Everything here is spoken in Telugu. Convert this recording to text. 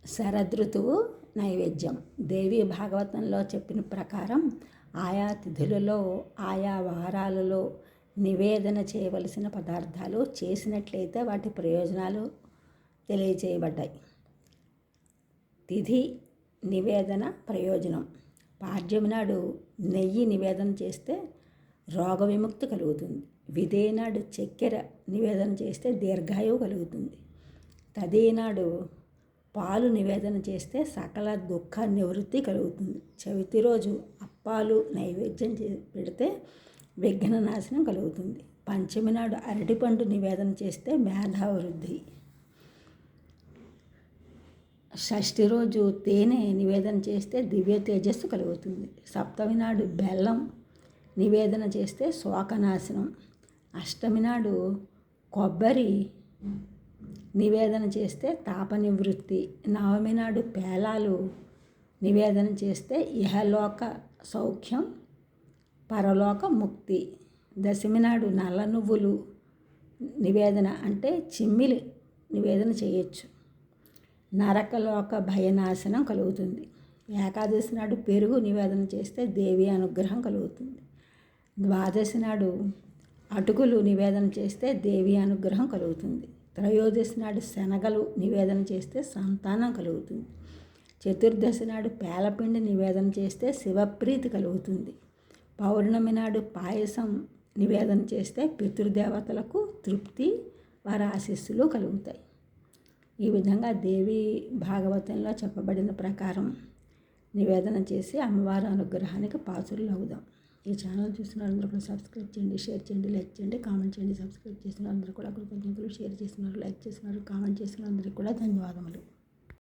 శరదృతువు నైవేద్యం. దేవి భాగవతంలో చెప్పిన ప్రకారం ఆయా తిథులలో ఆయా వారాలలో నివేదన చేయవలసిన పదార్థాలు చేసినట్లయితే వాటి ప్రయోజనాలు తెలియజేయబడ్డాయి. తిథి నివేదన ప్రయోజనం: పాడ్యమి నాడు నెయ్యి నివేదన చేస్తే రోగ విముక్తి కలుగుతుంది. విదేయ నాడు చక్కెర నివేదన చేస్తే దీర్ఘాయువు కలుగుతుంది. తదియ నాడు పాలు నివేదన చేస్తే సకల దుఃఖ నివృత్తి కలుగుతుంది. చవితి రోజు అప్పాలు నైవేద్యం పెడితే విఘ్న నాశనం కలుగుతుంది. పంచమి నాడు అరటిపండు నివేదన చేస్తే మేధావృద్ధి. షష్ఠి రోజు తేనె నివేదన చేస్తే దివ్య తేజస్సు కలుగుతుంది. సప్తమి నాడు బెల్లం నివేదన చేస్తే శోకనాశనం. అష్టమి నాడు కొబ్బరి నివేదన చేస్తే తాప నివృత్తి. నవమి నాడు పేలాలు నివేదన చేస్తే ఇహలోక సౌఖ్యం, పరలోక ముక్తి. దశమి నాడు నల్ల నువ్వులు నివేదన అంటే చిమ్మిలి నివేదన చేయొచ్చు. నరకలోక భయనాశనం కలుగుతుంది. ఏకాదశి నాడు పెరుగు నివేదన చేస్తే దేవి అనుగ్రహం కలుగుతుంది. ద్వాదశి నాడు అటుకులు నివేదన చేస్తే దేవి అనుగ్రహం కలుగుతుంది. త్రయోదశి నాడు శనగలు నివేదన చేస్తే సంతానం కలుగుతుంది. చతుర్దశి నాడు పేలపిండి నివేదన చేస్తే శివప్రీతి కలుగుతుంది. పౌర్ణమి నాడు పాయసం నివేదన చేస్తే పితృదేవతలకు తృప్తి, వారి ఆశీస్సులు కలుగుతాయి. ఈ విధంగా దేవి భాగవతంలో చెప్పబడిన ప్రకారం నివేదన చేసి అమ్మవారి అనుగ్రహానికి పాత్రులు అవుదాం. ఈ ఛానల్ చూసిన అందరూ కూడా సబ్స్క్రైబ్ చేయండి, షేర్ చేయండి, లైక్ చేయండి, కామెంట్ చేయండి. సబ్స్క్రైబ్ చేసిన అందరూ కూడా కృతజ్ఞతలు. షేర్ చేసినారు, లైక్ చేసినారు, కామెంట్ చేసిన అందరికీ కూడా ధన్యవాదములు.